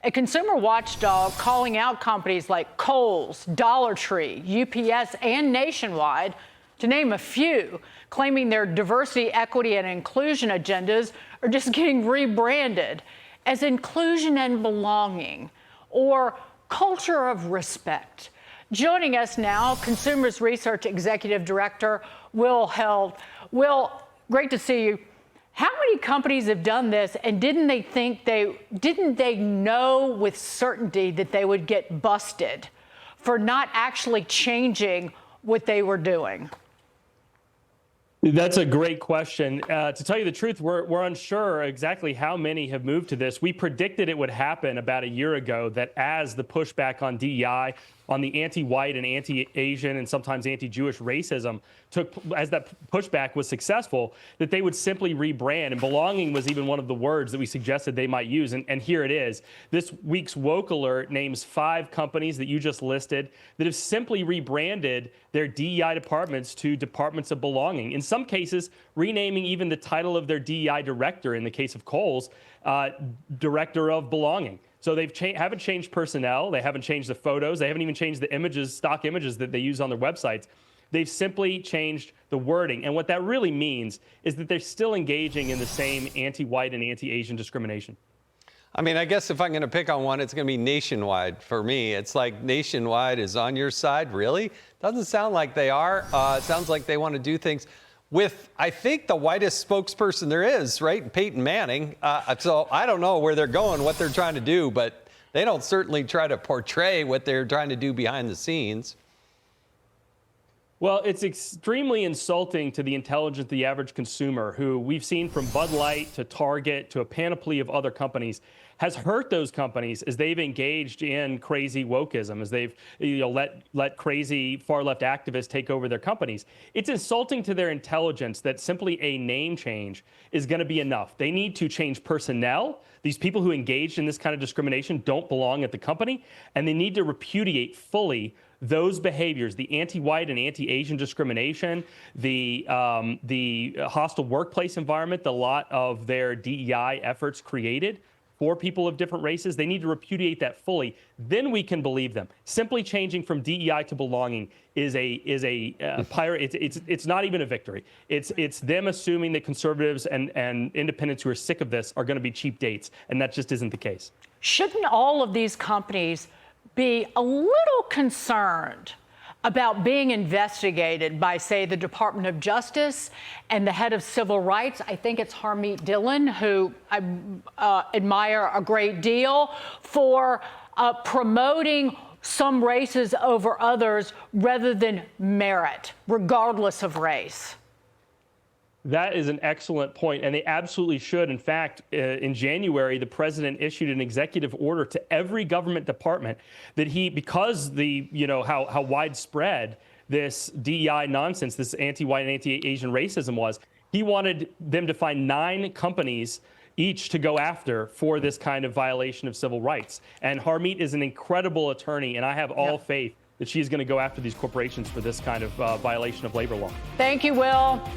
A consumer watchdog calling out companies like Kohl's, Dollar Tree, UPS, and Nationwide, to name a few, claiming their diversity, equity, and inclusion agendas are just getting rebranded as inclusion and belonging or culture of respect. Joining us now, Consumers Research Executive Director Will Hild. Will, great to see you. How many companies have done this, and didn't they know with certainty that they would get busted for not actually changing what they were doing? That's a great question. To tell you the truth, we're unsure exactly how many have moved to this. We predicted it would happen about a year ago, that as the pushback on DEI, on the anti-white and anti-Asian and sometimes anti-Jewish racism as that pushback was successful, that they would simply rebrand. And belonging was even one of the words that we suggested they might use. And here it is. This week's Woke Alert names 5 companies that you just listed that have simply rebranded their DEI departments to departments of belonging. In some cases, renaming even the title of their DEI director, in the case of Kohl's, Director of Belonging. So they haven't changed personnel, they haven't changed the photos, they haven't even changed the images, stock images that they use on their websites. They've simply changed the wording. And what that really means is that they're still engaging in the same anti-white and anti-Asian discrimination. I mean, I guess if I'm going to pick on one, it's going to be Nationwide for me. It's like Nationwide is on your side, really? Doesn't sound like they are. It sounds like they want to do things with, I think, the whitest spokesperson there is, right? Peyton Manning. So I don't know where they're going, what they're trying to do, but they don't certainly try to portray what they're trying to do behind the scenes. Well, it's extremely insulting to the intelligence of the average consumer, who we've seen from Bud Light to Target to a panoply of other companies, has hurt those companies as they've engaged in crazy wokeism, as they've let crazy far-left activists take over their companies. It's insulting to their intelligence that simply a name change is going to be enough. They need to change personnel. These people who engaged in this kind of discrimination don't belong at the company, and they need to repudiate fully those behaviors, the anti-white and anti-Asian discrimination, the hostile workplace environment, the lot of their DEI efforts created for people of different races. They need to repudiate that fully. Then we can believe them. Simply changing from DEI to belonging is a pirate. It's not even a victory. It's them assuming that conservatives and independents who are sick of this are going to be cheap dates, and that just isn't the case. Shouldn't all of these companies be a little concerned about being investigated by, say, the Department of Justice and the head of civil rights? I think it's Harmeet Dillon, who I admire a great deal, for promoting some races over others rather than merit, regardless of race. That is an excellent point, and they absolutely should. In fact, in January, the president issued an executive order to every government department that because how widespread this DEI nonsense, this anti-white and anti-Asian racism was, he wanted them to find 9 companies each to go after for this kind of violation of civil rights. And Harmeet is an incredible attorney, and I have all faith that she's going to go after these corporations for this kind of violation of labor law. Thank you, Will.